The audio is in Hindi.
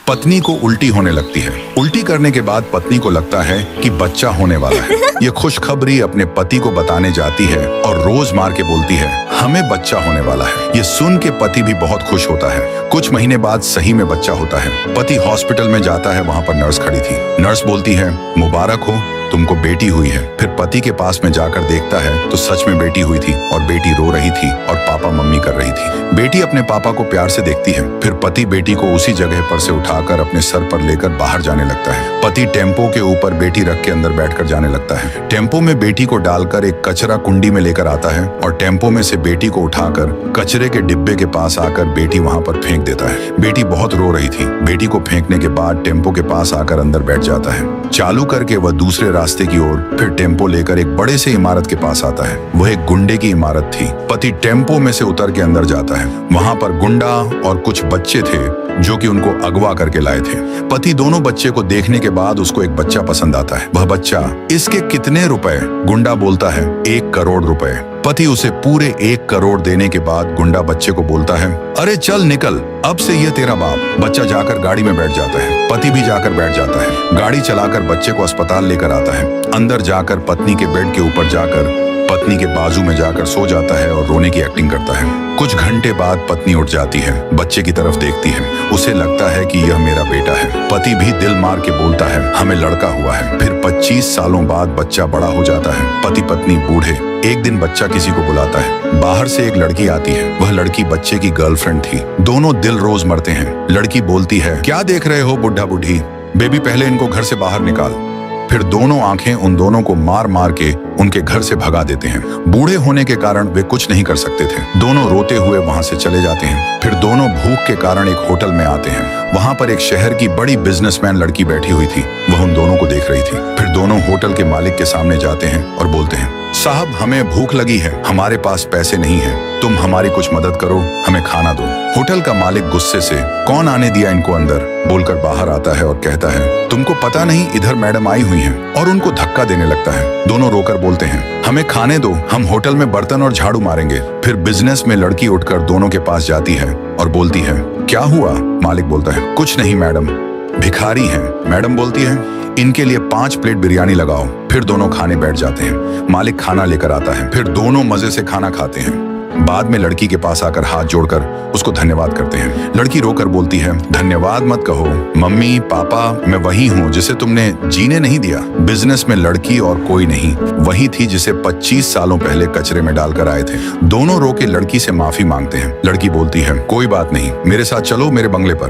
पत्नी को उल्टी होने लगती है। उल्टी करने के बाद पत्नी को लगता है कि बच्चा होने वाला है। ये खुशखबरी अपने पति को बताने जाती है और रोज मार के बोलती है, हमें बच्चा होने वाला है। ये सुन के पति भी बहुत खुश होता है। कुछ महीने बाद सही में बच्चा होता है। पति हॉस्पिटल में जाता है, वहाँ पर नर्स खड़ी थी। नर्स बोलती है, मुबारक हो, तुमको बेटी हुई है। फिर पति के पास में जाकर देखता है तो सच में बेटी हुई थी और बेटी रो रही थी और पापा मम्मी कर रही थी। बेटी अपने पापा को प्यार से देखती है। फिर पति बेटी को उसी जगह पर से उठाकर अपने सर पर लेकर बाहर जाने लगता है। पति टेम्पो के ऊपर बेटी रख के अंदर बैठकर जाने लगता है। टेम्पो में बेटी को डालकर एक कचरा कुंडी में लेकर आता है और टेम्पो में से बेटी को उठाकर कचरे के डिब्बे के पास आकर बेटी वहाँ पर फेंक देता है। बेटी बहुत रो रही थी। बेटी को फेंकने के बाद टेम्पो के पास आकर अंदर बैठ जाता है। चालू करके वह दूसरे रास्ते की ओर फिर टेम्पो लेकर एक बड़े से इमारत के पास आता है। वह एक गुंडे की इमारत थी। पति टेम्पो में से उतर के अंदर जाता है। वहाँ पर गुंडा और कुछ बच्चे थे जो कि उनको अगवा करके लाए थे। पति दोनों बच्चे को देखने के बाद उसको एक बच्चा पसंद आता है। वह बच्चा, इसके कितने रुपए? गुंडा बोलता है, 1 करोड़ रुपए। पति उसे पूरे 1 करोड़ देने के बाद गुंडा बच्चे को बोलता है, अरे चल निकल, अब से ये तेरा बाप। बच्चा जाकर गाड़ी में बैठ जाता है। पति भी जाकर बैठ जाता है। गाड़ी चलाकर बच्चे को अस्पताल लेकर आता है। अंदर जाकर पत्नी के बेड के ऊपर जाकर पत्नी के बाजू में जाकर सो जाता है और रोने की एक्टिंग करता है। कुछ घंटे बाद पत्नी उठ जाती है, बच्चे की तरफ देखती है। उसे लगता है कि यह मेरा बेटा है। पति भी दिल मार के बोलता है, हमें लड़का हुआ है। फिर 25 सालों बाद बच्चा बड़ा हो जाता है। पति पत्नी बूढ़े। एक दिन बच्चा किसी को बुलाता है। बाहर से एक लड़की आती है। वह लड़की बच्चे की गर्लफ्रेंड थी। दोनों दिल रोज मरते हैं। लड़की बोलती है, क्या देख रहे हो बुढ़ा बुढ़ी, बेबी पहले इनको घर से बाहर निकाल। फिर दोनों आंखें उन दोनों को मार मार के उनके घर से भगा देते हैं। बूढ़े होने के कारण वे कुछ नहीं कर सकते थे। दोनों रोते हुए वहां से चले जाते हैं। फिर दोनों भूख के कारण एक होटल में आते हैं। वहां पर एक शहर की बड़ी बिजनेसमैन लड़की बैठी हुई थी। वह उन दोनों को देख रही थी। फिर दोनों होटल के मालिक के सामने जाते हैं और बोलते हैं, साहब हमें भूख लगी है, हमारे पास पैसे नहीं है, तुम हमारी कुछ मदद करो, हमें खाना दो। होटल का मालिक गुस्से से, कौन आने दिया इनको अंदर, बोलकर बाहर आता है और कहता है, तुमको पता नहीं इधर मैडम आई हुई हैं, और उनको धक्का देने लगता है। दोनों रोकर बोलते हैं, हमें खाने दो, हम होटल में बर्तन और झाड़ू मारेंगे। फिर बिजनेस में लड़की उठकर दोनों के पास जाती है और बोलती है, क्या हुआ? मालिक बोलता है, कुछ नहीं मैडम, भिखारी हैं। मैडम बोलती है, इनके लिए 5 प्लेट बिरयानी लगाओ। फिर दोनों खाने बैठ जाते हैं। मालिक खाना लेकर आता है। फिर दोनों मजे से खाना खाते हैं। बाद में लड़की के पास आकर हाथ जोड़कर उसको धन्यवाद करते हैं। लड़की रोकर बोलती है, धन्यवाद मत कहो, मम्मी पापा मैं वही हूँ जिसे तुमने जीने नहीं दिया। बिजनेस में लड़की और कोई नहीं, वही थी जिसे 25 सालों पहले कचरे में डालकर आए थे। दोनों रो के लड़की से माफी मांगते हैं। लड़की बोलती है, कोई बात नहीं, मेरे साथ चलो मेरे बंगले पर।